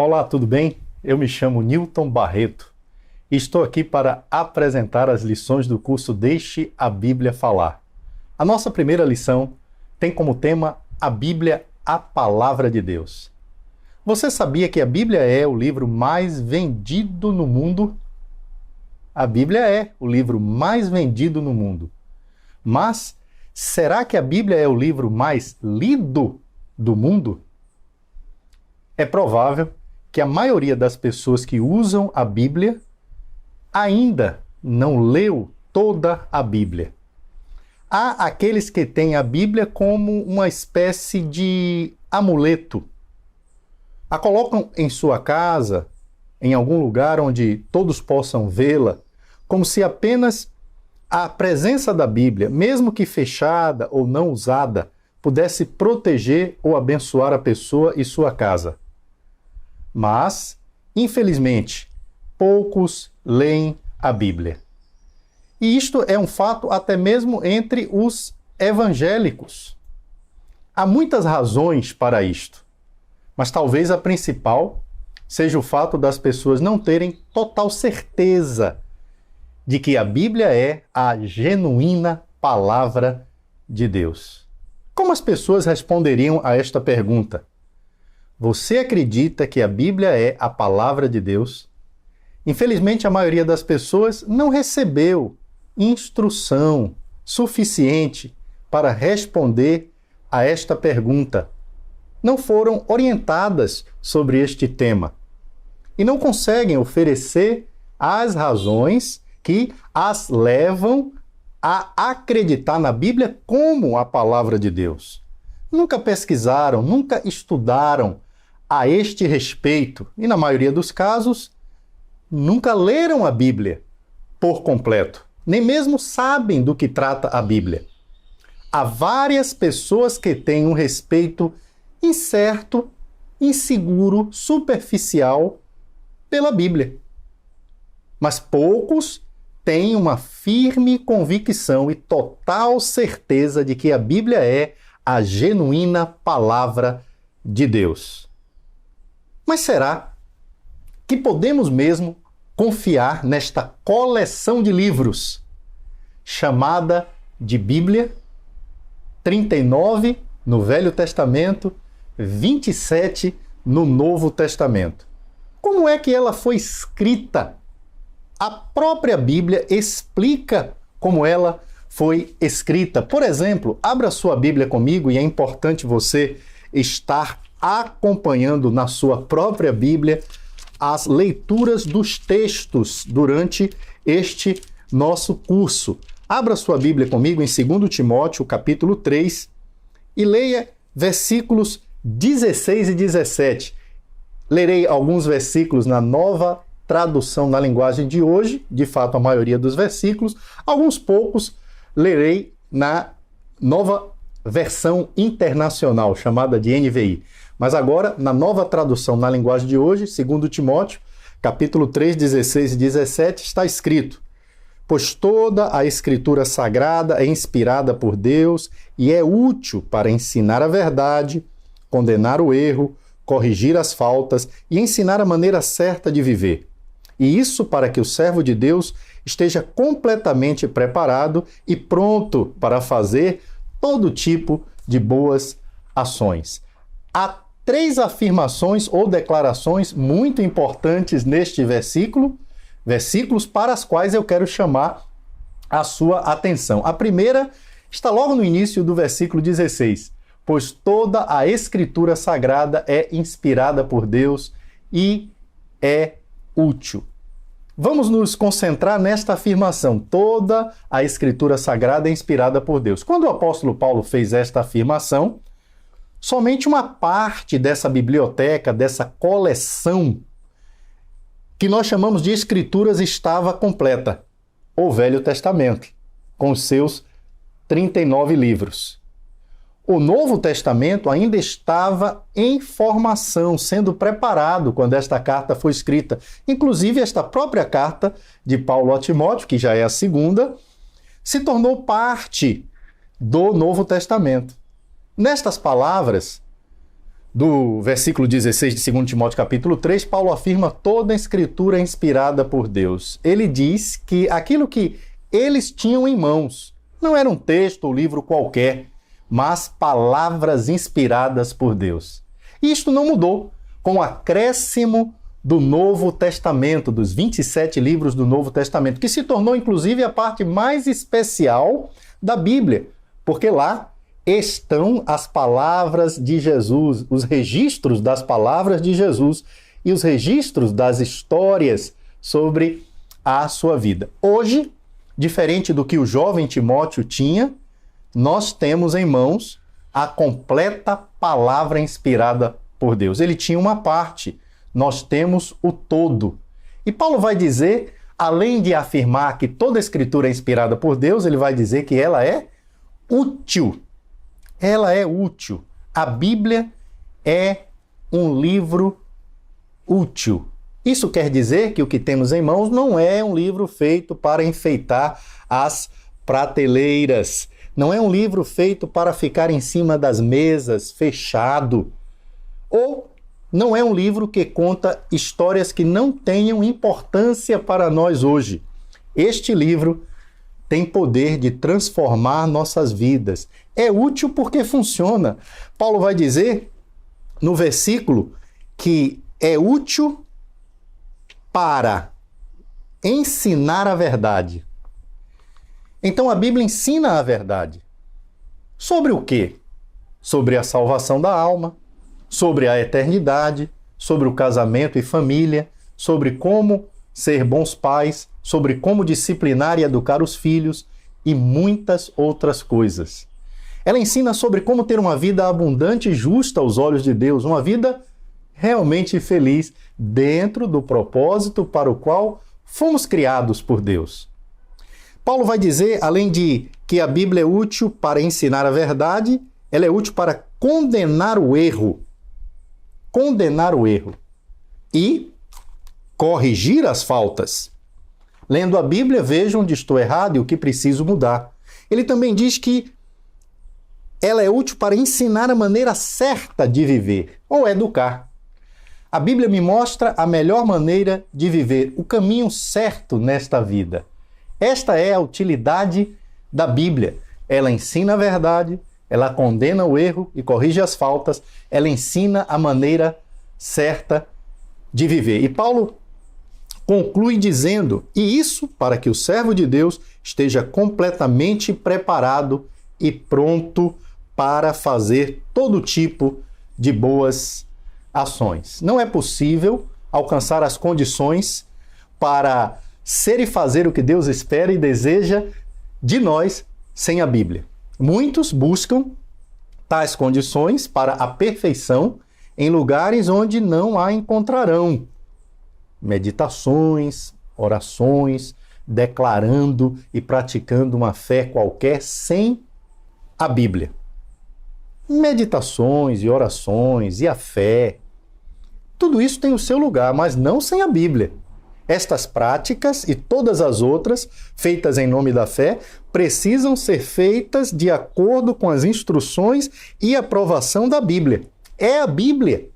Olá, tudo bem? Eu me chamo Newton Barreto e estou aqui para apresentar as lições do curso Deixe a Bíblia Falar. A nossa primeira lição tem como tema a Bíblia, a Palavra de Deus. Você sabia que a Bíblia é o livro mais vendido no mundo? A Bíblia é o livro mais vendido no mundo. Mas será que a Bíblia é o livro mais lido do mundo? É provável que a maioria das pessoas que usam a Bíblia ainda não leu toda a Bíblia. Há aqueles que têm a Bíblia como uma espécie de amuleto. A colocam em sua casa, em algum lugar onde todos possam vê-la, como se apenas a presença da Bíblia, mesmo que fechada ou não usada, pudesse proteger ou abençoar a pessoa e sua casa. Mas, infelizmente, poucos leem a Bíblia. E isto é um fato até mesmo entre os evangélicos. Há muitas razões para isto, mas talvez a principal seja o fato das pessoas não terem total certeza de que a Bíblia é a genuína palavra de Deus. Como as pessoas responderiam a esta pergunta? Você acredita que a Bíblia é a palavra de Deus? Infelizmente, a maioria das pessoas não recebeu instrução suficiente para responder a esta pergunta. Não foram orientadas sobre este tema e não conseguem oferecer as razões que as levam a acreditar na Bíblia como a palavra de Deus. Nunca pesquisaram, nunca estudaram a este respeito e, na maioria dos casos, nunca leram a Bíblia por completo, nem mesmo sabem do que trata a Bíblia. Há várias pessoas que têm um respeito incerto, inseguro, superficial pela Bíblia. Mas poucos têm uma firme convicção e total certeza de que a Bíblia é a genuína palavra de Deus. Mas será que podemos mesmo confiar nesta coleção de livros chamada de Bíblia? 39 no Velho Testamento, 27 no Novo Testamento. Como é que ela foi escrita? A própria Bíblia explica como ela foi escrita. Por exemplo, abra sua Bíblia comigo e é importante você estar acompanhando na sua própria Bíblia as leituras dos textos durante este nosso curso. Abra sua Bíblia comigo em 2 Timóteo, capítulo 3, e leia versículos 16 e 17. Lerei alguns versículos na nova tradução na linguagem de hoje, de fato a maioria dos versículos, alguns poucos lerei na nova versão internacional, chamada de NVI. Mas agora, na nova tradução na linguagem de hoje, 2 Timóteo, capítulo 3, 16 e 17, está escrito: pois toda a Escritura Sagrada é inspirada por Deus e é útil para ensinar a verdade, condenar o erro, corrigir as faltas e ensinar a maneira certa de viver. E isso para que o servo de Deus esteja completamente preparado e pronto para fazer todo tipo de boas ações. Há 3 afirmações ou declarações muito importantes neste versículo, versículos para as quais eu quero chamar a sua atenção. A primeira está logo no início do versículo 16. Pois toda a Escritura Sagrada é inspirada por Deus e é útil. Vamos nos concentrar nesta afirmação. Toda a Escritura Sagrada é inspirada por Deus. Quando o apóstolo Paulo fez esta afirmação, somente uma parte dessa biblioteca, dessa coleção, que nós chamamos de Escrituras, estava completa. O Velho Testamento, com os seus 39 livros. O Novo Testamento ainda estava em formação, sendo preparado quando esta carta foi escrita. Inclusive, esta própria carta de Paulo a Timóteo, que já é a segunda, se tornou parte do Novo Testamento. Nestas palavras do versículo 16 de 2 Timóteo capítulo 3, Paulo afirma toda a escritura é inspirada por Deus. Ele diz que aquilo que eles tinham em mãos não era um texto ou livro qualquer, mas palavras inspiradas por Deus. E isto não mudou com o acréscimo do Novo Testamento, dos 27 livros do Novo Testamento, que se tornou inclusive a parte mais especial da Bíblia, porque lá estão as palavras de Jesus, os registros das palavras de Jesus e os registros das histórias sobre a sua vida. Hoje, diferente do que o jovem Timóteo tinha, nós temos em mãos a completa palavra inspirada por Deus. Ele tinha uma parte, nós temos o todo. E Paulo vai dizer, além de afirmar que toda a escritura é inspirada por Deus, ele vai dizer que ela é útil. Ela é útil. A Bíblia é um livro útil. Isso quer dizer que o que temos em mãos não é um livro feito para enfeitar as prateleiras. Não é um livro feito para ficar em cima das mesas, fechado. Ou não é um livro que conta histórias que não tenham importância para nós hoje. Este livro tem poder de transformar nossas vidas. É útil porque funciona. Paulo vai dizer no versículo que é útil para ensinar a verdade. Então a Bíblia ensina a verdade. Sobre o quê? Sobre a salvação da alma, sobre a eternidade, sobre o casamento e família, sobre como ser bons pais, sobre como disciplinar e educar os filhos e muitas outras coisas. Ela ensina sobre como ter uma vida abundante e justa aos olhos de Deus, uma vida realmente feliz dentro do propósito para o qual fomos criados por Deus. Paulo vai dizer, além de que a Bíblia é útil para ensinar a verdade, ela é útil para condenar o erro. Condenar o erro e corrigir as faltas. Lendo a Bíblia, veja onde estou errado e o que preciso mudar. Ele também diz que ela é útil para ensinar a maneira certa de viver, ou educar. A Bíblia me mostra a melhor maneira de viver, o caminho certo nesta vida. Esta é a utilidade da Bíblia. Ela ensina a verdade, ela condena o erro e corrige as faltas, ela ensina a maneira certa de viver. E Paulo conclui dizendo, e isso para que o servo de Deus esteja completamente preparado e pronto para fazer todo tipo de boas ações. Não é possível alcançar as condições para ser e fazer o que Deus espera e deseja de nós sem a Bíblia. Muitos buscam tais condições para a perfeição em lugares onde não a encontrarão. Meditações, orações, declarando e praticando uma fé qualquer sem a Bíblia. Meditações e orações e a fé, tudo isso tem o seu lugar, mas não sem a Bíblia. Estas práticas e todas as outras, feitas em nome da fé, precisam ser feitas de acordo com as instruções e aprovação da Bíblia. É a Bíblia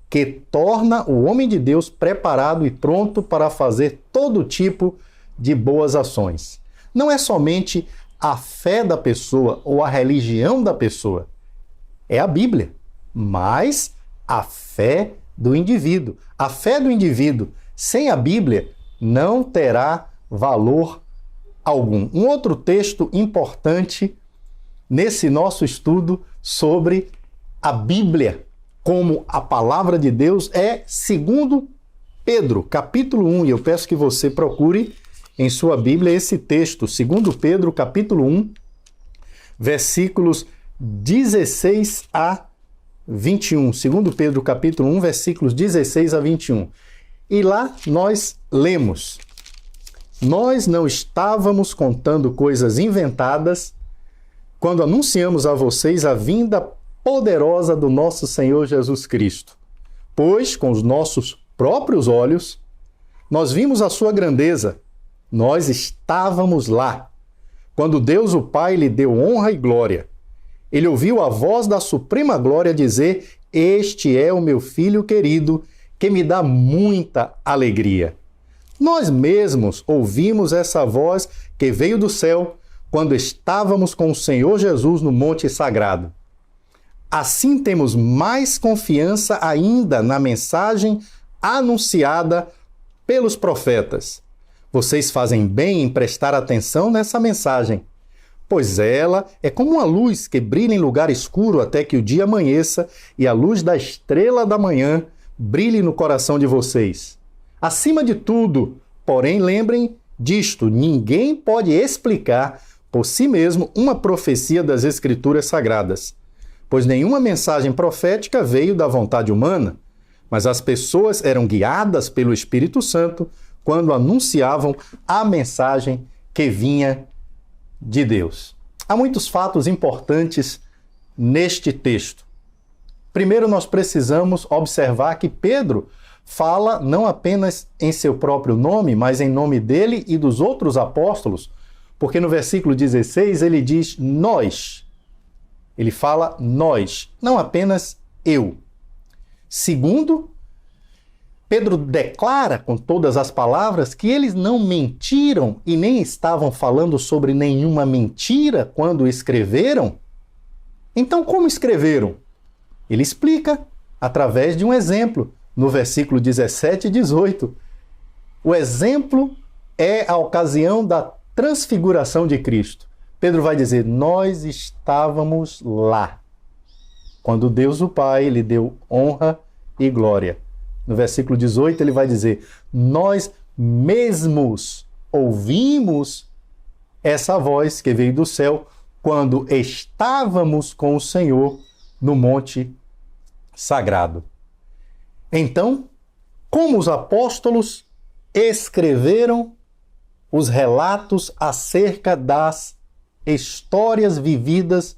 que torna o homem de Deus preparado e pronto para fazer todo tipo de boas ações. Não é somente a fé da pessoa ou a religião da pessoa. É a Bíblia, mas a fé do indivíduo. A fé do indivíduo sem a Bíblia não terá valor algum. Um outro texto importante nesse nosso estudo sobre a Bíblia como a palavra de Deus é 2 Pedro, capítulo 1, e eu peço que você procure em sua Bíblia esse texto, 2 Pedro, capítulo 1, versículos 16 a 21. 2 Pedro, capítulo 1, versículos 16 a 21. E lá nós lemos: nós não estávamos contando coisas inventadas quando anunciamos a vocês a vinda poderosa do nosso Senhor Jesus Cristo. Pois, com os nossos próprios olhos, nós vimos a sua grandeza. Nós estávamos lá, quando Deus o Pai lhe deu honra e glória. Ele ouviu a voz da suprema glória dizer: este é o meu filho querido, que me dá muita alegria. Nós mesmos ouvimos essa voz que veio do céu quando estávamos com o Senhor Jesus no Monte Sagrado. Assim temos mais confiança ainda na mensagem anunciada pelos profetas. Vocês fazem bem em prestar atenção nessa mensagem, pois ela é como uma luz que brilha em lugar escuro até que o dia amanheça e a luz da estrela da manhã brilhe no coração de vocês. Acima de tudo, porém, lembrem disto: ninguém pode explicar por si mesmo uma profecia das Escrituras Sagradas, pois nenhuma mensagem profética veio da vontade humana, mas as pessoas eram guiadas pelo Espírito Santo quando anunciavam a mensagem que vinha de Deus. Há muitos fatos importantes neste texto. Primeiro, nós precisamos observar que Pedro fala não apenas em seu próprio nome, mas em nome dele e dos outros apóstolos, porque no versículo 16 ele diz nós. Ele fala nós, não apenas eu. Segundo, Pedro declara com todas as palavras que eles não mentiram e nem estavam falando sobre nenhuma mentira quando escreveram. Então, como escreveram? Ele explica através de um exemplo, no versículo 17 e 18. O exemplo é a ocasião da transfiguração de Cristo. Pedro vai dizer, nós estávamos lá, quando Deus o Pai lhe deu honra e glória. No versículo 18 ele vai dizer, nós mesmos ouvimos essa voz que veio do céu quando estávamos com o Senhor no Monte Sagrado. Então, como os apóstolos escreveram os relatos acerca das histórias vividas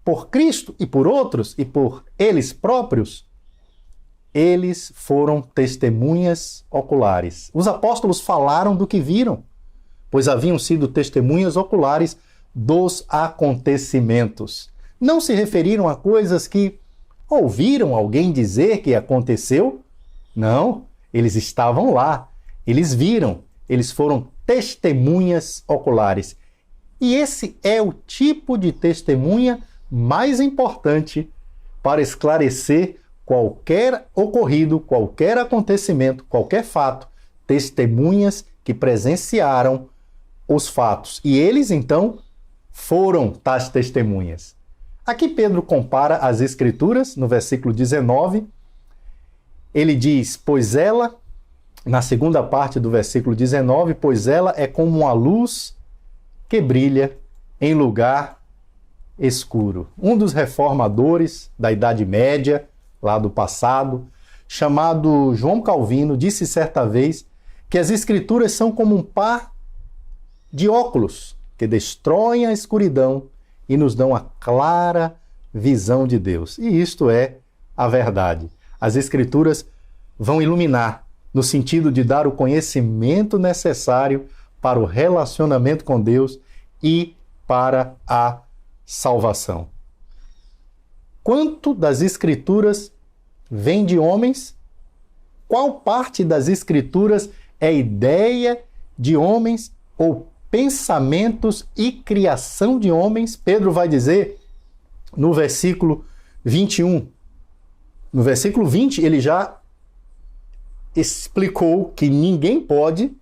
por Cristo e por outros e por eles próprios, eles foram testemunhas oculares. Os apóstolos falaram do que viram, pois haviam sido testemunhas oculares dos acontecimentos. Não se referiram a coisas que ouviram alguém dizer que aconteceu. Não, eles estavam lá, eles viram, eles foram testemunhas oculares. E esse é o tipo de testemunha mais importante para esclarecer qualquer ocorrido, qualquer acontecimento, qualquer fato, testemunhas que presenciaram os fatos. E eles, então, foram tais testemunhas. Aqui Pedro compara as Escrituras, no versículo 19. Ele diz, pois ela, na segunda parte do versículo 19, pois ela é como uma luz que brilha em lugar escuro. Um dos reformadores da Idade Média, lá do passado, chamado João Calvino, disse certa vez que as Escrituras são como um par de óculos que destroem a escuridão e nos dão a clara visão de Deus. E isto é a verdade. As Escrituras vão iluminar, no sentido de dar o conhecimento necessário para o relacionamento com Deus e para a salvação. Quanto das Escrituras vem de homens? Qual parte das Escrituras é ideia de homens ou pensamentos e criação de homens? Pedro vai dizer no versículo 21. No versículo 20, ele já explicou que ninguém pode,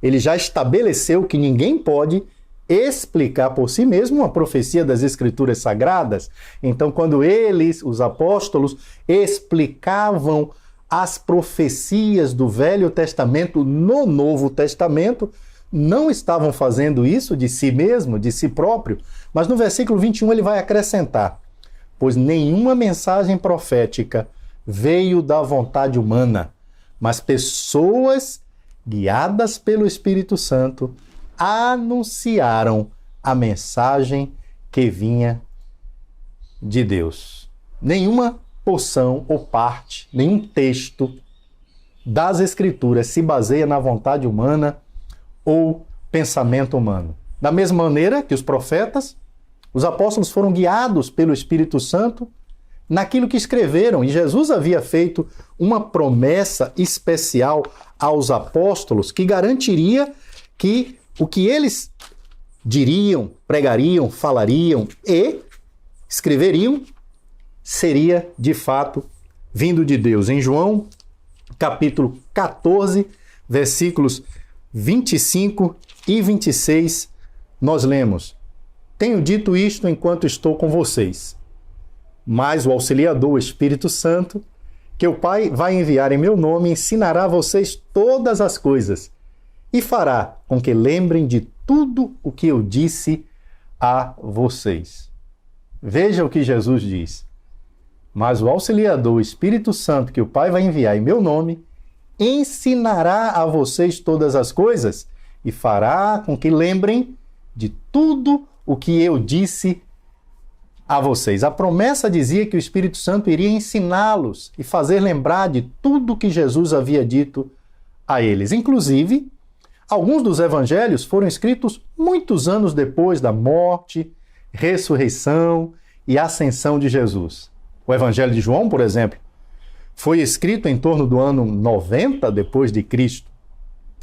ele já estabeleceu que ninguém pode explicar por si mesmo uma profecia das Escrituras Sagradas. Então, quando eles, os apóstolos, explicavam as profecias do Velho Testamento no Novo Testamento, não estavam fazendo isso de si mesmo, de si próprio, mas no versículo 21 ele vai acrescentar, pois nenhuma mensagem profética veio da vontade humana, mas pessoas guiadas pelo Espírito Santo anunciaram a mensagem que vinha de Deus. Nenhuma porção ou parte, nenhum texto das Escrituras se baseia na vontade humana ou pensamento humano. Da mesma maneira que os profetas, os apóstolos foram guiados pelo Espírito Santo naquilo que escreveram. E Jesus havia feito uma promessa especial aos apóstolos que garantiria que o que eles diriam, pregariam, falariam e escreveriam seria de fato vindo de Deus. Em João, capítulo 14, versículos 25 e 26, nós lemos: Tenho dito isto enquanto estou com vocês, mas o Auxiliador, o Espírito Santo, que o Pai vai enviar em meu nome, ensinará a vocês todas as coisas e fará com que lembrem de tudo o que eu disse a vocês. Veja o que Jesus diz. Mas o Auxiliador, o Espírito Santo, que o Pai vai enviar em meu nome, ensinará a vocês todas as coisas e fará com que lembrem de tudo o que eu disse a vocês. A promessa dizia que o Espírito Santo iria ensiná-los e fazer lembrar de tudo que Jesus havia dito a eles. Inclusive, alguns dos evangelhos foram escritos muitos anos depois da morte, ressurreição e ascensão de Jesus. O Evangelho de João, por exemplo, foi escrito em torno do ano 90 depois de Cristo.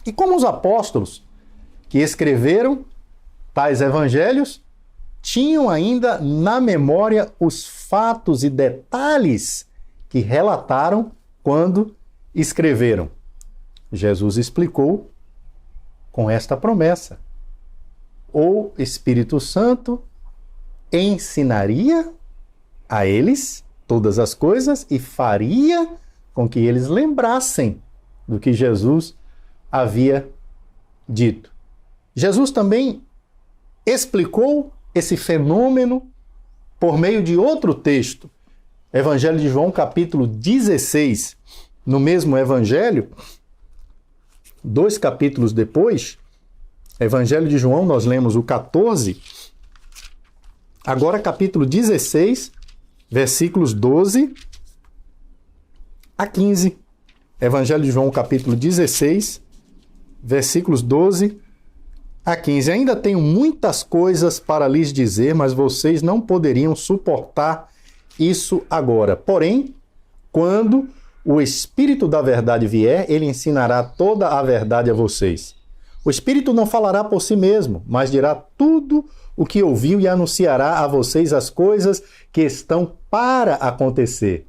E como os apóstolos que escreveram tais evangelhos tinham ainda na memória os fatos e detalhes que relataram quando escreveram, Jesus explicou com esta promessa: o Espírito Santo ensinaria a eles todas as coisas e faria com que eles lembrassem do que Jesus havia dito. Jesus também explicou esse fenômeno por meio de outro texto. Evangelho de João, capítulo 16. No mesmo evangelho, 2 capítulos depois, Evangelho de João, nós lemos o 14. Agora, capítulo 16, versículos 12 a 15. Evangelho de João, capítulo 16, versículos 12 a 15. Ainda tenho muitas coisas para lhes dizer, mas vocês não poderiam suportar isso agora. Porém, quando o Espírito da verdade vier, ele ensinará toda a verdade a vocês. O Espírito não falará por si mesmo, mas dirá tudo o que ouviu e anunciará a vocês as coisas que estão para acontecer.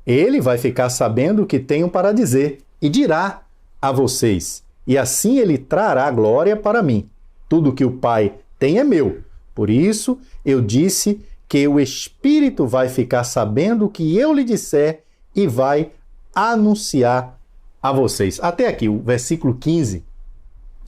Ele vai ficar sabendo o que tenho para dizer e dirá a vocês. E assim ele trará glória para mim. Tudo que o Pai tem é meu. Por isso eu disse que o Espírito vai ficar sabendo o que eu lhe disser e vai anunciar a vocês. Até aqui, o versículo 15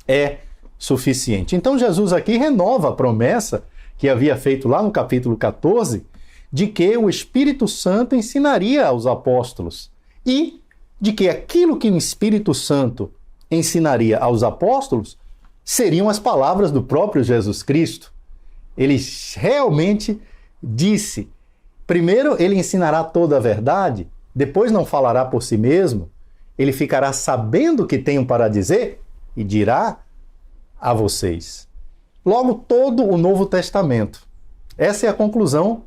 é suficiente. Então Jesus aqui renova a promessa que havia feito lá no capítulo 14, de que o Espírito Santo ensinaria aos apóstolos e de que aquilo que o Espírito Santo ensinaria aos apóstolos seriam as palavras do próprio Jesus Cristo. Ele realmente disse, primeiro ele ensinará toda a verdade, depois não falará por si mesmo, ele ficará sabendo o que tenho para dizer e dirá a vocês. Logo, todo o Novo Testamento. Essa é a conclusão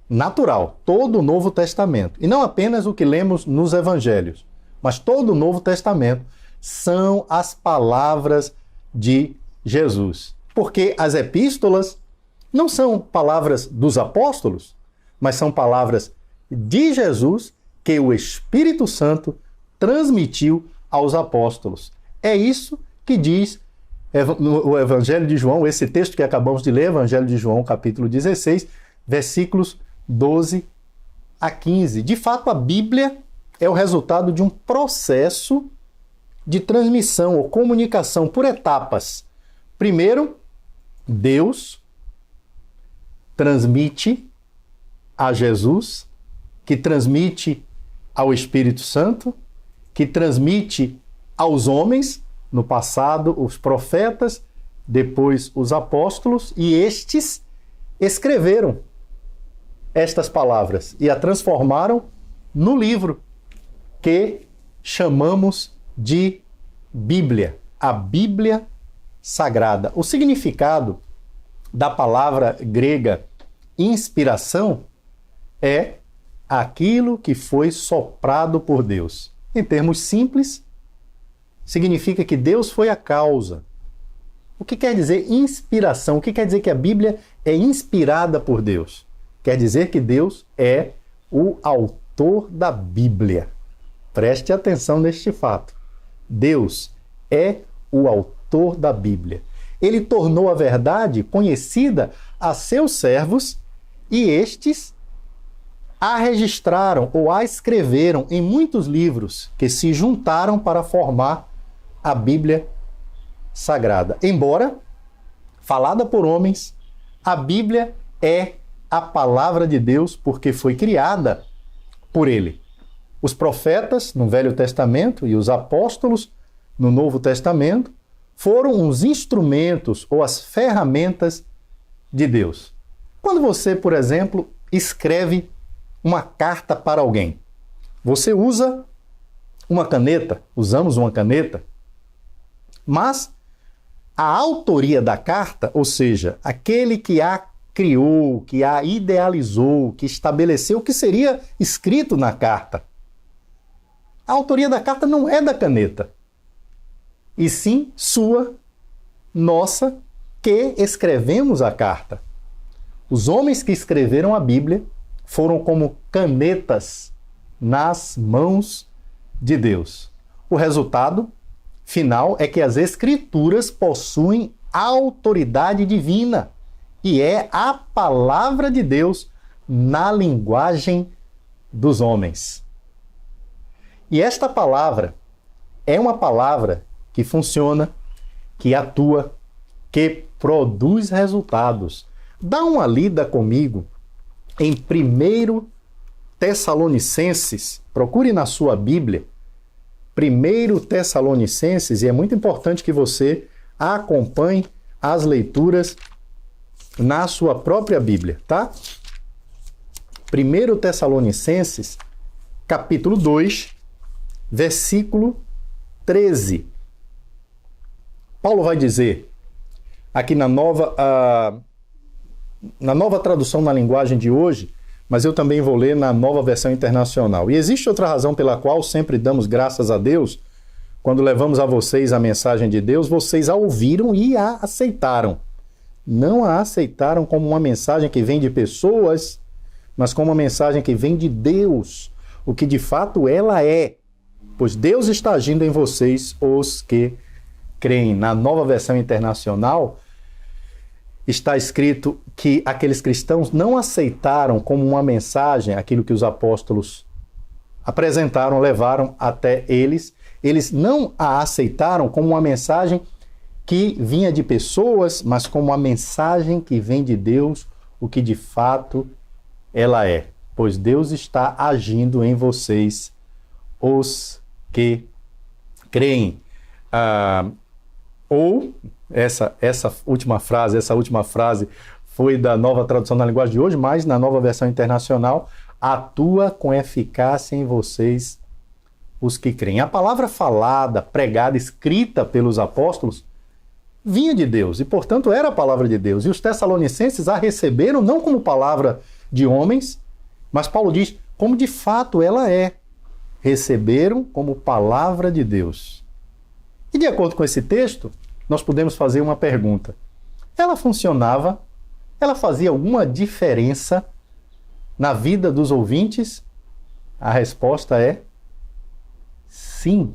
natural. Todo o Novo Testamento. E não apenas o que lemos nos Evangelhos, mas todo o Novo Testamento são as palavras de Jesus. Porque as epístolas não são palavras dos apóstolos, mas são palavras de Jesus que o Espírito Santo transmitiu aos apóstolos. É isso que diz o Evangelho de João, esse texto que acabamos de ler, Evangelho de João, capítulo 16, versículos 12 a 15. De fato, a Bíblia é o resultado de um processo de transmissão ou comunicação por etapas. Primeiro, Deus transmite a Jesus, que transmite ao Espírito Santo, que transmite aos homens, no passado os profetas, depois os apóstolos, e estes escreveram estas palavras e a transformaram no livro que chamamos de Bíblia, a Bíblia Sagrada. O significado da palavra grega inspiração é aquilo que foi soprado por Deus. Em termos simples, significa que Deus foi a causa. O que quer dizer inspiração? O que quer dizer que a Bíblia é inspirada por Deus? Quer dizer que Deus é o autor da Bíblia. Preste atenção neste fato. Deus é o autor da Bíblia. Ele tornou a verdade conhecida a seus servos e estes a registraram ou a escreveram em muitos livros que se juntaram para formar a Bíblia Sagrada. Embora falada por homens, a Bíblia é a palavra de Deus porque foi criada por ele. Os profetas no Velho Testamento e os apóstolos no Novo Testamento foram os instrumentos ou as ferramentas de Deus. Quando você, por exemplo, escreve uma carta para alguém, você usa uma caneta, usamos uma caneta, mas a autoria da carta, ou seja, aquele que a criou, que a idealizou, que estabeleceu o que seria escrito na carta, a autoria da carta não é da caneta, e sim sua, nossa, que escrevemos a carta. Os homens que escreveram a Bíblia foram como canetas nas mãos de Deus. O resultado final é que as Escrituras possuem autoridade divina e é a palavra de Deus na linguagem dos homens. E esta palavra é uma palavra que funciona, que atua, que produz resultados. Dá uma lida comigo em 1 Tessalonicenses, procure na sua Bíblia, 1 Tessalonicenses, e é muito importante que você acompanhe as leituras na sua própria Bíblia, tá? 1 Tessalonicenses, capítulo 2, versículo 13. Paulo vai dizer, aqui na nova tradução na linguagem de hoje, mas eu também vou ler na Nova Versão Internacional. E existe outra razão pela qual sempre damos graças a Deus, quando levamos a vocês a mensagem de Deus, vocês a ouviram e a aceitaram. Não a aceitaram como uma mensagem que vem de pessoas, mas como uma mensagem que vem de Deus, o que de fato ela é, pois Deus está agindo em vocês, os que creem. Na Nova Versão Internacional, está escrito que aqueles cristãos não aceitaram como uma mensagem aquilo que os apóstolos apresentaram, levaram até eles. Eles não a aceitaram como uma mensagem que vinha de pessoas, mas como uma mensagem que vem de Deus, o que de fato ela é. Pois Deus está agindo em vocês, os que creem. Essa última frase foi da Nova Tradução na Linguagem de hoje, mas na Nova Versão Internacional, atua com eficácia em vocês, os que creem. A palavra falada, pregada, escrita pelos apóstolos, vinha de Deus e, portanto, era a palavra de Deus. E os tessalonicenses a receberam não como palavra de homens, mas Paulo diz, como de fato ela é. Receberam como palavra de Deus. E de acordo com esse texto, nós podemos fazer uma pergunta. Ela funcionava? Ela fazia alguma diferença na vida dos ouvintes? A resposta é sim.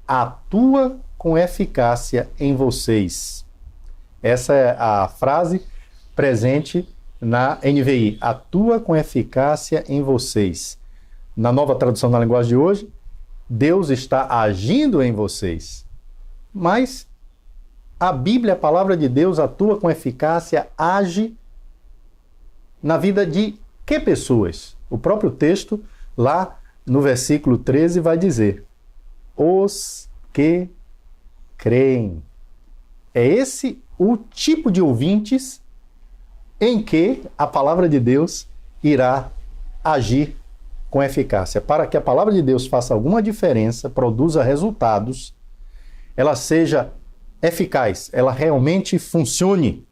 Atua com eficácia em vocês. Essa é a frase presente na NVI. Atua com eficácia em vocês. Na Nova Tradução na Linguagem de hoje, Deus está agindo em vocês. Mas a Bíblia, a palavra de Deus, atua com eficácia, age na vida de que pessoas? O próprio texto, lá no versículo 13, vai dizer: os que creem. É esse o tipo de ouvintes em que a palavra de Deus irá agir com eficácia. Para que a palavra de Deus faça alguma diferença, produza resultados, ela seja eficaz, ela realmente funcione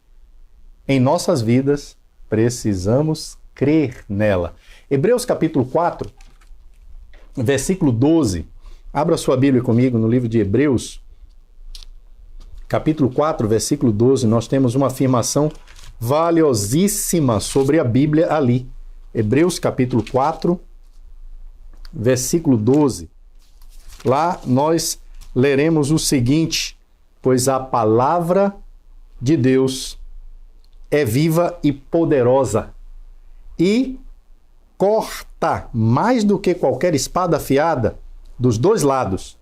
em nossas vidas, precisamos crer nela. Hebreus capítulo 4, versículo 12. Abra sua Bíblia comigo no livro de Hebreus, capítulo 4, versículo 12. Nós temos uma afirmação valiosíssima sobre a Bíblia ali. Hebreus capítulo 4, versículo 12. Lá nós leremos o seguinte: pois a palavra de Deus é viva e poderosa e corta mais do que qualquer espada afiada dos dois lados.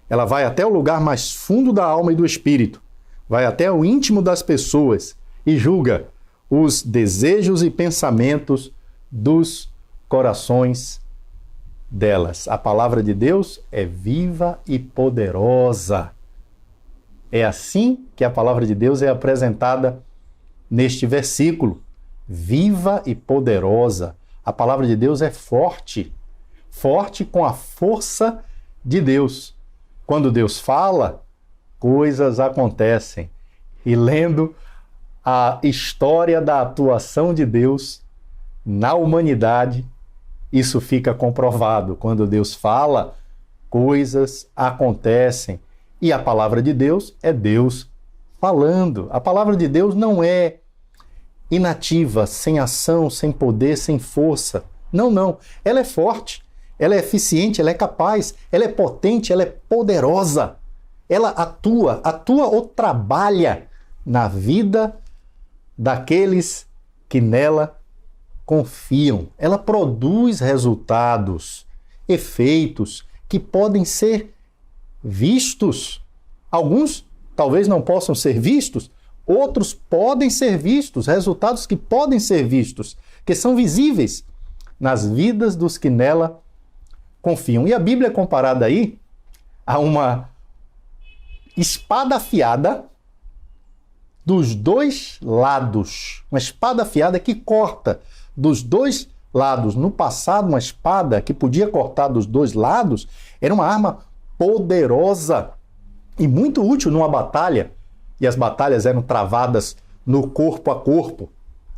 Ela vai até o lugar mais fundo da alma e do espírito, vai até o íntimo das pessoas e julga os desejos e pensamentos dos corações delas. A palavra de Deus é viva e poderosa. É assim que a palavra de Deus é apresentada neste versículo. Viva e poderosa. A palavra de Deus é forte. Forte com a força de Deus. Quando Deus fala, coisas acontecem. E lendo a história da atuação de Deus na humanidade, isso fica comprovado. Quando Deus fala, coisas acontecem. E a palavra de Deus é Deus falando. A palavra de Deus não é inativa, sem ação, sem poder, sem força. Não, não. Ela é forte, ela é eficiente, ela é capaz, ela é potente, ela é poderosa. Ela atua ou trabalha na vida daqueles que nela confiam. Ela produz resultados, efeitos que podem ser vistos. Alguns talvez não possam ser vistos, outros podem ser vistos, resultados que podem ser vistos, que são visíveis nas vidas dos que nela confiam. E a Bíblia é comparada aí a uma espada afiada dos dois lados. Uma espada afiada que corta dos dois lados. No passado, uma espada que podia cortar dos dois lados era uma arma poderosa e muito útil numa batalha, e as batalhas eram travadas no corpo a corpo.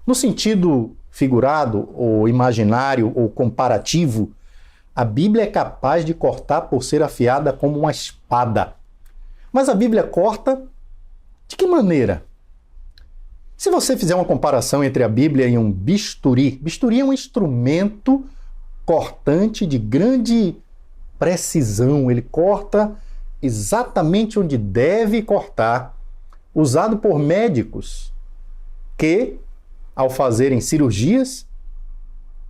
No sentido figurado, ou imaginário, ou comparativo, a Bíblia é capaz de cortar por ser afiada como uma espada. Mas a Bíblia corta de que maneira? Se você fizer uma comparação entre a Bíblia e um bisturi, bisturi é um instrumento cortante de grande precisão, ele corta exatamente onde deve cortar, usado por médicos que, ao fazerem cirurgias,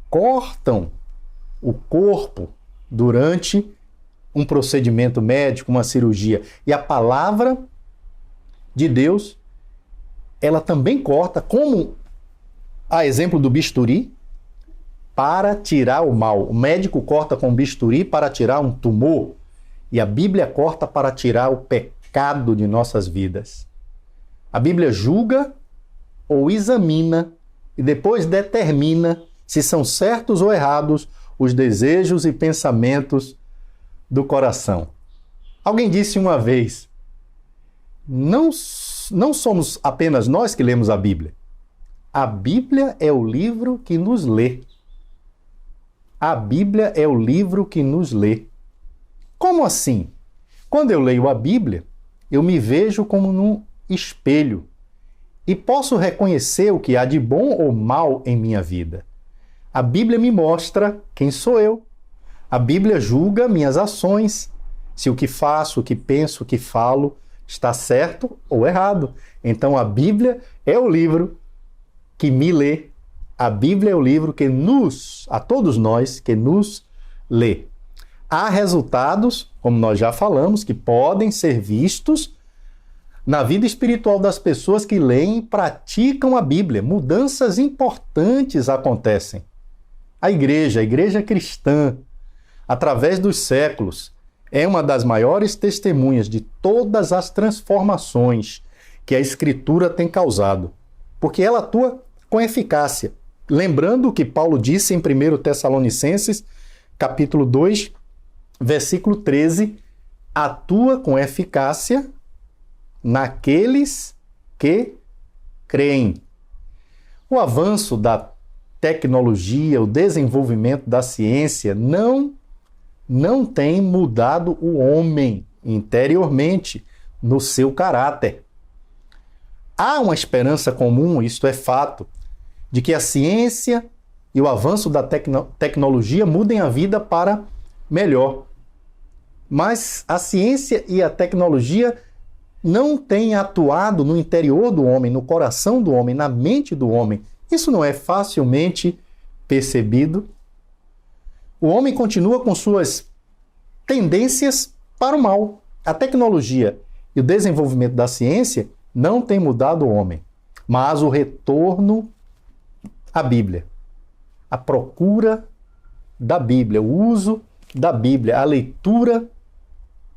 cortam o corpo durante um procedimento médico, uma cirurgia. E a palavra de Deus, ela também corta, como a exemplo do bisturi, para tirar o mal. O médico corta com bisturi para tirar um tumor, e a Bíblia corta para tirar o pecado de nossas vidas. A Bíblia julga ou examina e depois determina se são certos ou errados os desejos e pensamentos do coração. Alguém disse uma vez: não somos apenas nós que lemos a Bíblia. A Bíblia é o livro que nos lê. A Bíblia é o livro que nos lê. Como assim? Quando eu leio a Bíblia, eu me vejo como num espelho e posso reconhecer o que há de bom ou mal em minha vida. A Bíblia me mostra quem sou eu. A Bíblia julga minhas ações, se o que faço, o que penso, o que falo está certo ou errado. Então a Bíblia é o livro que me lê. A Bíblia é o livro que a todos nós, que nos lê. Há resultados, como nós já falamos, que podem ser vistos na vida espiritual das pessoas que leem e praticam a Bíblia. Mudanças importantes acontecem. A igreja cristã, através dos séculos, é uma das maiores testemunhas de todas as transformações que a Escritura tem causado, porque ela atua com eficácia. Lembrando o que Paulo disse em 1 Tessalonicenses, capítulo 2, versículo 13, atua com eficácia naqueles que creem. O avanço da tecnologia, o desenvolvimento da ciência não tem mudado o homem interiormente no seu caráter. Há uma esperança comum, isto é fato, de que a ciência e o avanço da tecnologia mudem a vida para melhor. Mas a ciência e a tecnologia não têm atuado no interior do homem, no coração do homem, na mente do homem. Isso não é facilmente percebido. O homem continua com suas tendências para o mal. A tecnologia e o desenvolvimento da ciência não têm mudado o homem, mas o retorno à Bíblia, a procura da Bíblia, o uso da Bíblia, a leitura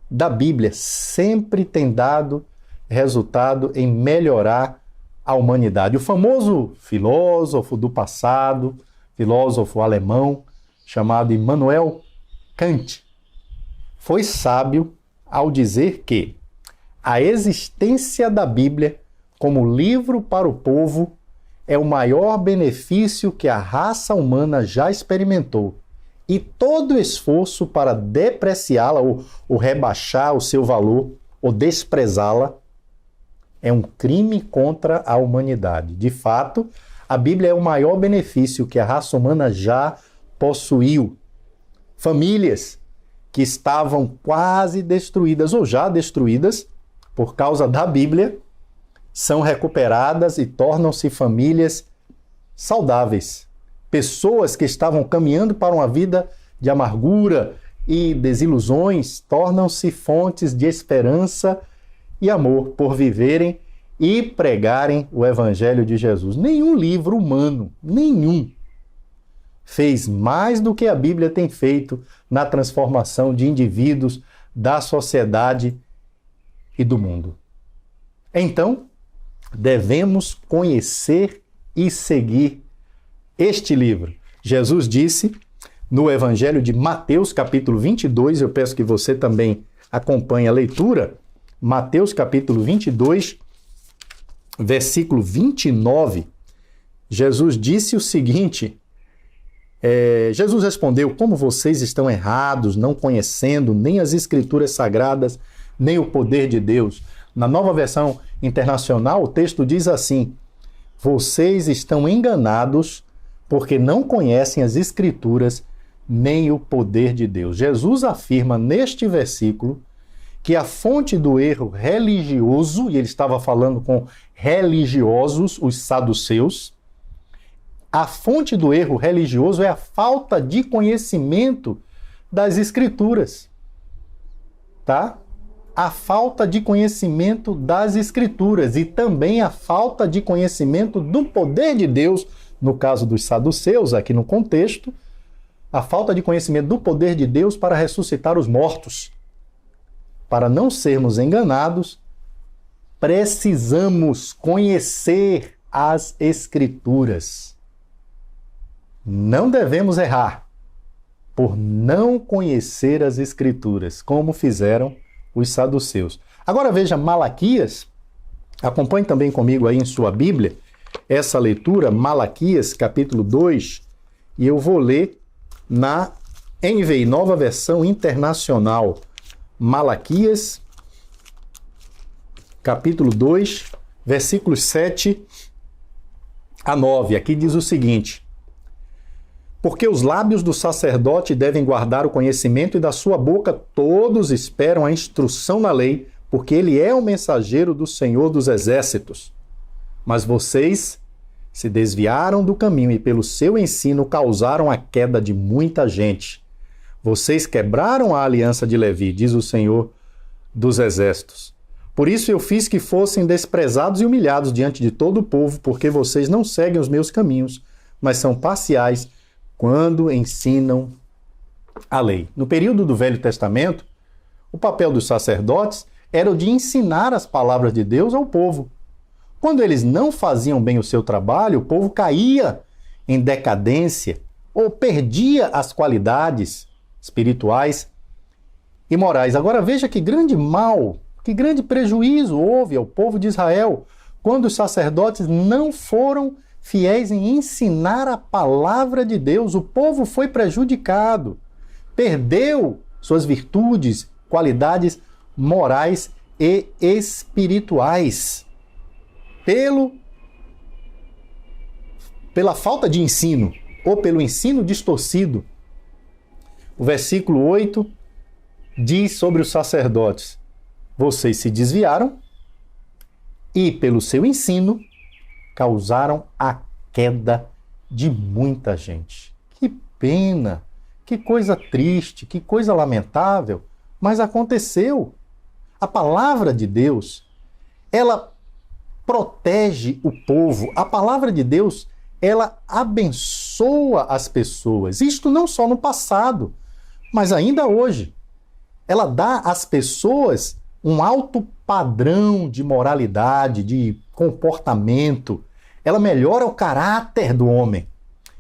da Bíblia sempre tem dado resultado em melhorar a humanidade. O famoso filósofo do passado, filósofo alemão, chamado Immanuel Kant, foi sábio ao dizer que a existência da Bíblia como livro para o povo é o maior benefício que a raça humana já experimentou. E todo esforço para depreciá-la ou rebaixar o seu valor ou desprezá-la é um crime contra a humanidade. De fato, a Bíblia é o maior benefício que a raça humana já possuiu. Famílias que estavam quase destruídas ou já destruídas por causa da Bíblia são recuperadas e tornam-se famílias saudáveis. Pessoas que estavam caminhando para uma vida de amargura e desilusões tornam-se fontes de esperança e amor por viverem e pregarem o Evangelho de Jesus. Nenhum livro humano, nenhum, fez mais do que a Bíblia tem feito na transformação de indivíduos, da sociedade e do mundo. Então, devemos conhecer e seguir este livro. Jesus disse no Evangelho de Mateus, capítulo 22, eu peço que você também acompanhe a leitura, Mateus, capítulo 22, versículo 29, Jesus disse o seguinte, Jesus respondeu, como vocês estão errados, não conhecendo nem as Escrituras Sagradas, nem o poder de Deus. Na Nova Versão Internacional, o texto diz assim, vocês estão enganados porque não conhecem as Escrituras nem o poder de Deus. Jesus afirma neste versículo que a fonte do erro religioso, e ele estava falando com religiosos, os saduceus, a fonte do erro religioso é a falta de conhecimento das Escrituras. Tá? A falta de conhecimento das Escrituras e também a falta de conhecimento do poder de Deus, no caso dos saduceus, aqui no contexto, a falta de conhecimento do poder de Deus para ressuscitar os mortos. Para não sermos enganados, precisamos conhecer as Escrituras. Não devemos errar por não conhecer as Escrituras, como fizeram os saduceus. Agora veja Malaquias, acompanhe também comigo aí em sua Bíblia, essa leitura, Malaquias, capítulo 2, e eu vou ler na NVI, Nova Versão Internacional, Malaquias, capítulo 2, versículos 7 a 9. Aqui diz o seguinte, porque os lábios do sacerdote devem guardar o conhecimento e da sua boca todos esperam a instrução na lei, porque ele é o mensageiro do Senhor dos Exércitos. Mas vocês se desviaram do caminho e pelo seu ensino causaram a queda de muita gente. Vocês quebraram a aliança de Levi, diz o Senhor dos Exércitos. Por isso eu fiz que fossem desprezados e humilhados diante de todo o povo, porque vocês não seguem os meus caminhos, mas são parciais quando ensinam a lei. No período do Velho Testamento, o papel dos sacerdotes era o de ensinar as palavras de Deus ao povo. Quando eles não faziam bem o seu trabalho, o povo caía em decadência ou perdia as qualidades espirituais e morais. Agora veja que grande mal, que grande prejuízo houve ao povo de Israel quando os sacerdotes não foram fiéis em ensinar a palavra de Deus. O povo foi prejudicado, perdeu suas virtudes, qualidades morais e espirituais pela falta de ensino ou pelo ensino distorcido. O versículo 8 diz sobre os sacerdotes: vocês se desviaram e, pelo seu ensino, causaram a queda de muita gente. Que pena, que coisa triste, que coisa lamentável, mas aconteceu. A palavra de Deus, ela protege o povo. A palavra de Deus, ela abençoa as pessoas. Isto não só no passado, mas ainda hoje. Ela dá às pessoas um alto padrão de moralidade, de comportamento. Ela melhora o caráter do homem.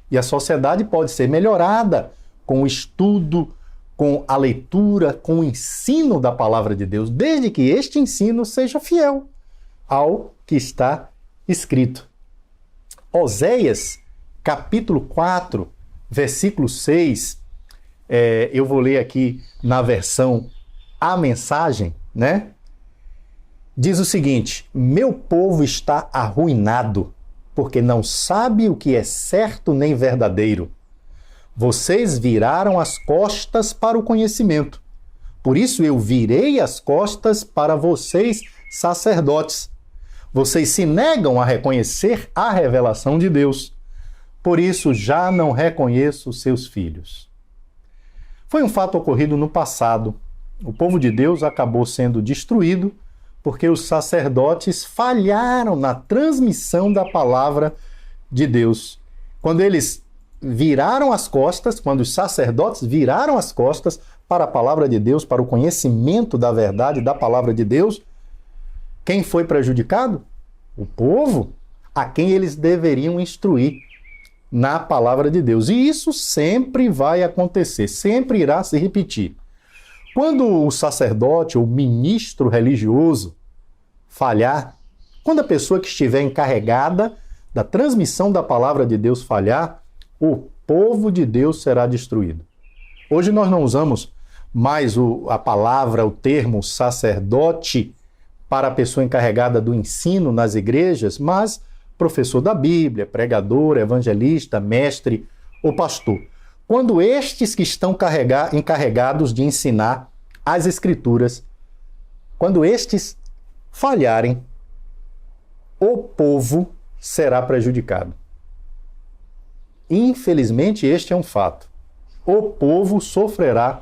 E a sociedade pode ser melhorada com o estudo, com a leitura, com o ensino da palavra de Deus, desde que este ensino seja fiel ao que está escrito. Oséias, capítulo 4, versículo 6, eu vou ler aqui na versão A Mensagem, né? Diz o seguinte: meu povo está arruinado, porque não sabe o que é certo nem verdadeiro. Vocês viraram as costas para o conhecimento. Por isso eu virei as costas para vocês, sacerdotes. Vocês se negam a reconhecer a revelação de Deus. Por isso já não reconheço seus filhos. Foi um fato ocorrido no passado. O povo de Deus acabou sendo destruído porque os sacerdotes falharam na transmissão da palavra de Deus. Quando eles viraram as costas, quando os sacerdotes viraram as costas para a palavra de Deus, para o conhecimento da verdade da palavra de Deus, quem foi prejudicado? O povo, a quem eles deveriam instruir na palavra de Deus. E isso sempre vai acontecer, sempre irá se repetir. Quando o sacerdote ou ministro religioso falhar, quando a pessoa que estiver encarregada da transmissão da palavra de Deus falhar, o povo de Deus será destruído. Hoje nós não usamos mais a palavra, o termo sacerdote para a pessoa encarregada do ensino nas igrejas, mas professor da Bíblia, pregador, evangelista, mestre ou pastor. Quando estes que estão encarregados de ensinar as Escrituras, quando estes falharem, o povo será prejudicado. Infelizmente, este é um fato. O povo sofrerá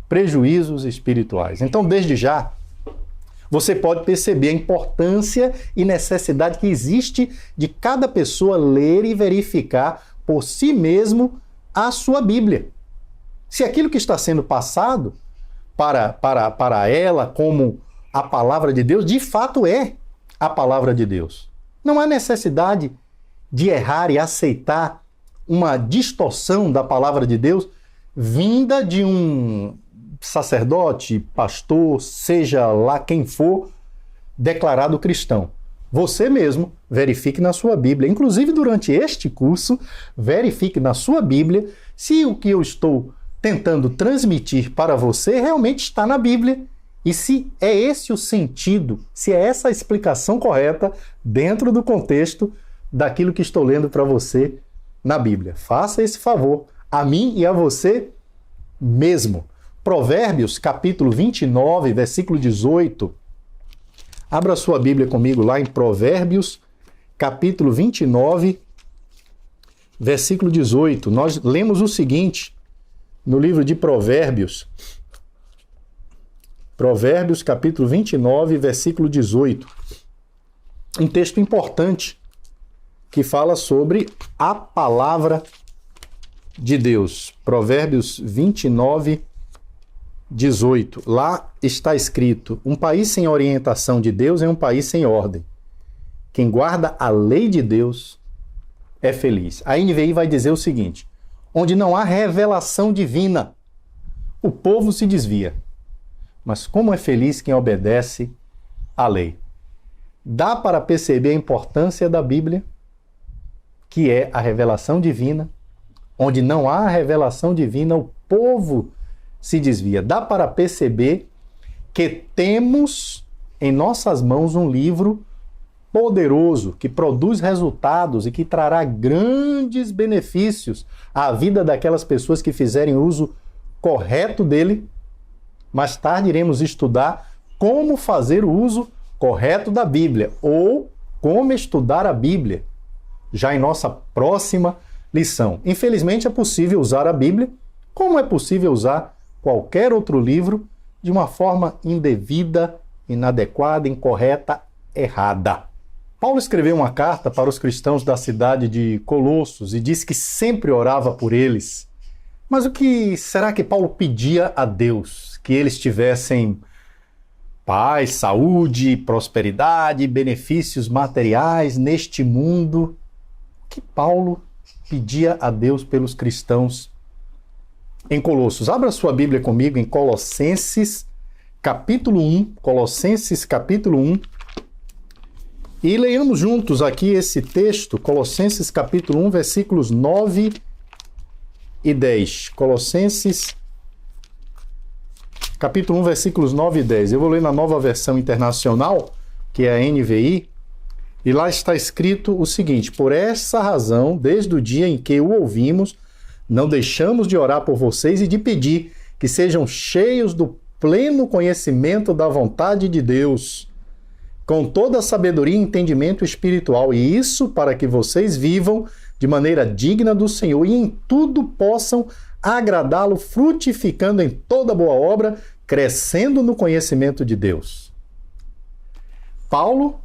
prejuízos espirituais. Então, desde já, você pode perceber a importância e necessidade que existe de cada pessoa ler e verificar por si mesmo a sua Bíblia. Se aquilo que está sendo passado para ela como a palavra de Deus, de fato é a palavra de Deus. Não há necessidade de errar e aceitar uma distorção da palavra de Deus vinda de um sacerdote, pastor, seja lá quem for, declarado cristão. Você mesmo verifique na sua Bíblia, inclusive durante este curso, verifique na sua Bíblia se o que eu estou tentando transmitir para você realmente está na Bíblia e se é esse o sentido, se é essa a explicação correta dentro do contexto daquilo que estou lendo para você na Bíblia. Faça esse favor a mim e a você mesmo. Provérbios, capítulo 29, versículo 18. Abra sua Bíblia comigo lá em Provérbios, capítulo 29, versículo 18. Nós lemos o seguinte no livro de Provérbios. Provérbios, capítulo 29, versículo 18. Um texto importante que fala sobre a palavra de Deus. Provérbios 29, 18. Lá está escrito: um país sem orientação de Deus é um país sem ordem. Quem guarda a lei de Deus é feliz. A NVI vai dizer o seguinte: onde não há revelação divina, o povo se desvia. Mas como é feliz quem obedece à lei. Dá para perceber a importância da Bíblia? que é a revelação divina. Onde não há revelação divina, o povo se desvia. Dá para perceber que temos em nossas mãos um livro poderoso, que produz resultados e que trará grandes benefícios à vida daquelas pessoas que fizerem uso correto dele. Mais tarde iremos estudar como fazer o uso correto da Bíblia ou como estudar a Bíblia, já em nossa próxima lição. Infelizmente é possível usar a Bíblia, como é possível usar qualquer outro livro, de uma forma indevida, inadequada, incorreta, errada. Paulo escreveu uma carta para os cristãos da cidade de Colossos e disse que sempre orava por eles. Mas o que será que Paulo pedia a Deus? Que eles tivessem paz, saúde, prosperidade, benefícios materiais neste mundo? O que Paulo pedia a Deus pelos cristãos em Colossos? Abra sua Bíblia comigo em Colossenses, capítulo 1. Colossenses, capítulo 1. E leiamos juntos aqui esse texto, Colossenses, capítulo 1, versículos 9 e 10. Colossenses, capítulo 1, versículos 9 e 10. Eu vou ler na Nova Versão Internacional, que é a NVI, e lá está escrito o seguinte: por essa razão, desde o dia em que o ouvimos, não deixamos de orar por vocês e de pedir que sejam cheios do pleno conhecimento da vontade de Deus, com toda a sabedoria e entendimento espiritual, e isso para que vocês vivam de maneira digna do Senhor e em tudo possam agradá-lo, frutificando em toda boa obra, crescendo no conhecimento de Deus. Paulo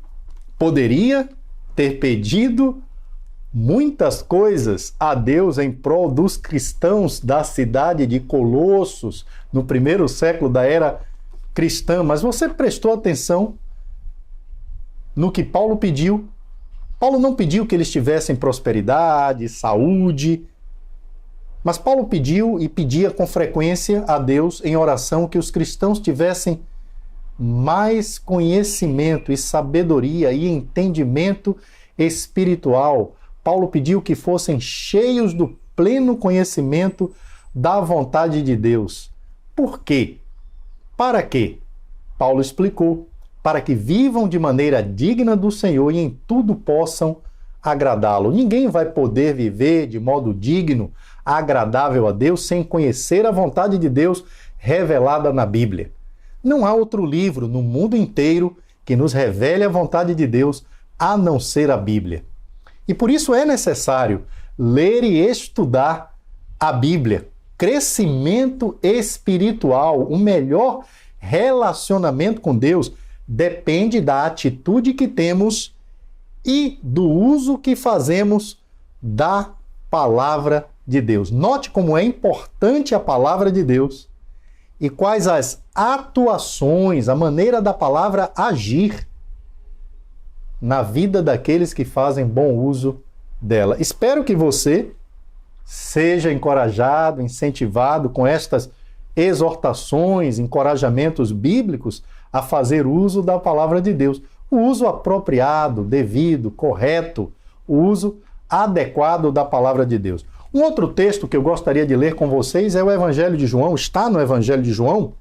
poderia ter pedido muitas coisas a Deus em prol dos cristãos da cidade de Colossos, no primeiro século da era cristã, mas você prestou atenção no que Paulo pediu? Paulo não pediu que eles tivessem prosperidade, saúde, mas Paulo pediu e pedia com frequência a Deus em oração que os cristãos tivessem mais conhecimento e sabedoria e entendimento espiritual. Paulo pediu que fossem cheios do pleno conhecimento da vontade de Deus. Por quê? Para quê? Paulo explicou: para que vivam de maneira digna do Senhor e em tudo possam agradá-lo. Ninguém vai poder viver de modo digno, agradável a Deus, sem conhecer a vontade de Deus revelada na Bíblia. Não há outro livro no mundo inteiro que nos revele a vontade de Deus, a não ser a Bíblia. E por isso é necessário ler e estudar a Bíblia. Crescimento espiritual, o melhor relacionamento com Deus, depende da atitude que temos e do uso que fazemos da palavra de Deus. Note como é importante a palavra de Deus e quais as atuações, a maneira da palavra agir na vida daqueles que fazem bom uso dela. Espero que você seja encorajado, incentivado com estas exortações, encorajamentos bíblicos a fazer uso da palavra de Deus. O uso apropriado, devido, correto, o uso adequado da palavra de Deus. Um outro texto que eu gostaria de ler com vocês é o Evangelho de João, está no Evangelho de João,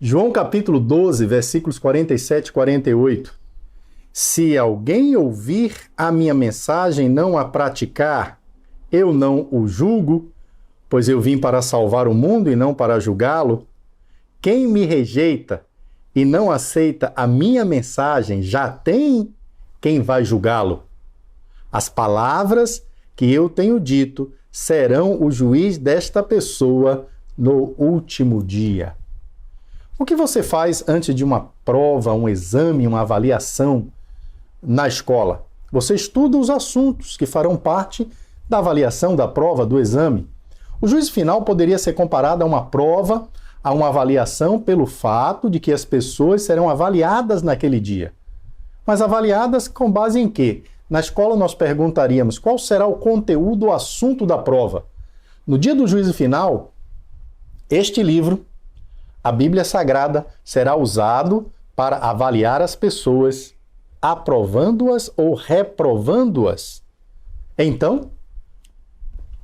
João capítulo 12, versículos 47 e 48. Se alguém ouvir a minha mensagem e não a praticar, eu não o julgo, pois eu vim para salvar o mundo e não para julgá-lo. Quem me rejeita e não aceita a minha mensagem, já tem quem vai julgá-lo. As palavras que eu tenho dito serão o juiz desta pessoa no último dia. O que você faz antes de uma prova, um exame, uma avaliação na escola? Você estuda os assuntos que farão parte da avaliação, da prova, do exame. O juízo final poderia ser comparado a uma prova, a uma avaliação pelo fato de que as pessoas serão avaliadas naquele dia. Mas avaliadas com base em quê? Na escola nós perguntaríamos qual será o conteúdo, o assunto da prova. No dia do juízo final, este livro, a Bíblia Sagrada, será usado para avaliar as pessoas, aprovando-as ou reprovando-as Então,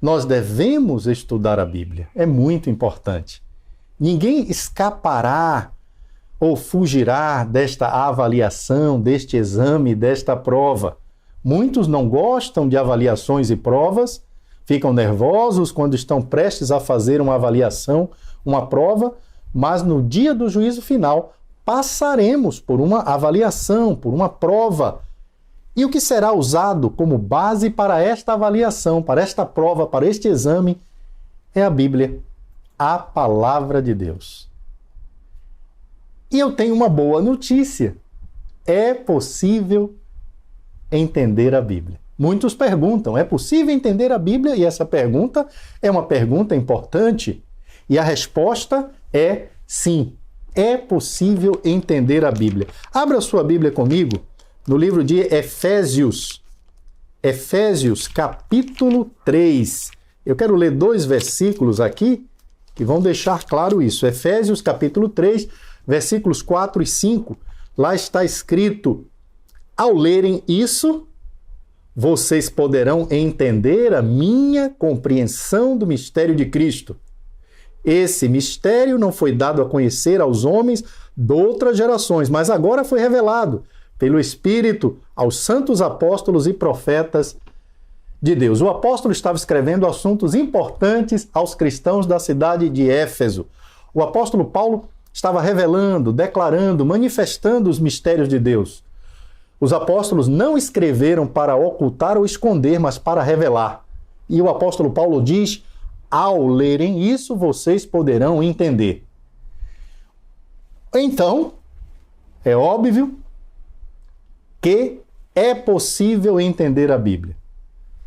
nós devemos estudar a Bíblia. É muito importante. Ninguém escapará ou fugirá desta avaliação, deste exame, desta prova. Muitos não gostam de avaliações e provas, ficam nervosos quando estão prestes a fazer uma avaliação, uma prova, mas no dia do juízo final passaremos por uma avaliação, por uma prova. E o que será usado como base para esta avaliação, para esta prova, para este exame, é a Bíblia, a Palavra de Deus. E eu tenho uma boa notícia. É possível entender a Bíblia. Muitos perguntam, é possível entender a Bíblia? E essa pergunta é uma pergunta importante. E a resposta é sim. É possível entender a Bíblia. Abra sua Bíblia comigo no livro de Efésios. Efésios, capítulo 3. Eu quero ler 2 versículos aqui que vão deixar claro isso. Efésios, capítulo 3, versículos 4 e 5. Lá está escrito: ao lerem isso, vocês poderão entender a minha compreensão do mistério de Cristo. Esse mistério não foi dado a conhecer aos homens de outras gerações, mas agora foi revelado pelo Espírito aos santos apóstolos e profetas de Deus. O apóstolo estava escrevendo assuntos importantes aos cristãos da cidade de Éfeso. O apóstolo Paulo estava revelando, declarando, manifestando os mistérios de Deus. Os apóstolos não escreveram para ocultar ou esconder, mas para revelar. E o apóstolo Paulo diz: ao lerem isso, vocês poderão entender. Então, é óbvio que é possível entender a Bíblia.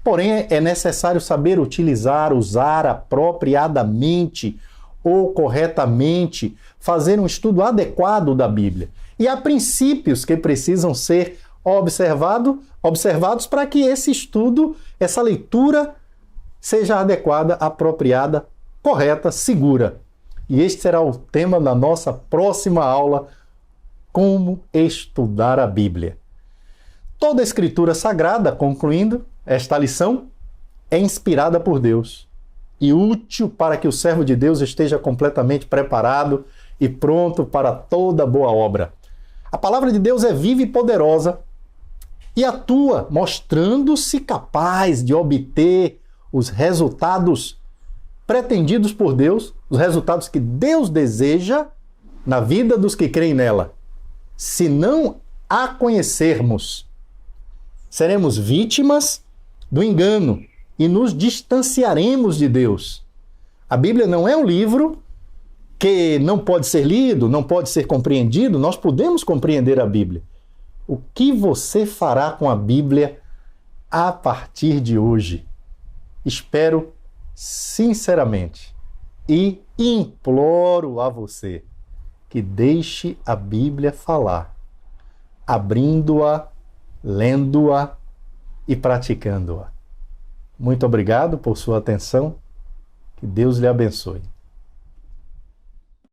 Porém, é necessário saber usar apropriadamente ou corretamente, fazer um estudo adequado da Bíblia. E há princípios que precisam ser observados para que esse estudo, essa leitura, seja adequada, apropriada, correta, segura. E este será o tema da nossa próxima aula: como estudar a Bíblia. Toda a Escritura Sagrada, concluindo esta lição, é inspirada por Deus e útil para que o servo de Deus esteja completamente preparado e pronto para toda boa obra. A palavra de Deus é viva e poderosa e atua, mostrando-se capaz de obter os resultados pretendidos por Deus, os resultados que Deus deseja na vida dos que creem nela. Se não a conhecermos, seremos vítimas do engano e nos distanciaremos de Deus. A Bíblia não é um livro que não pode ser lido, não pode ser compreendido. Nós podemos compreender a Bíblia. O que você fará com a Bíblia a partir de hoje? Espero sinceramente e imploro a você que deixe a Bíblia falar, abrindo-a, lendo-a e praticando-a. Muito obrigado por sua atenção. Que Deus lhe abençoe.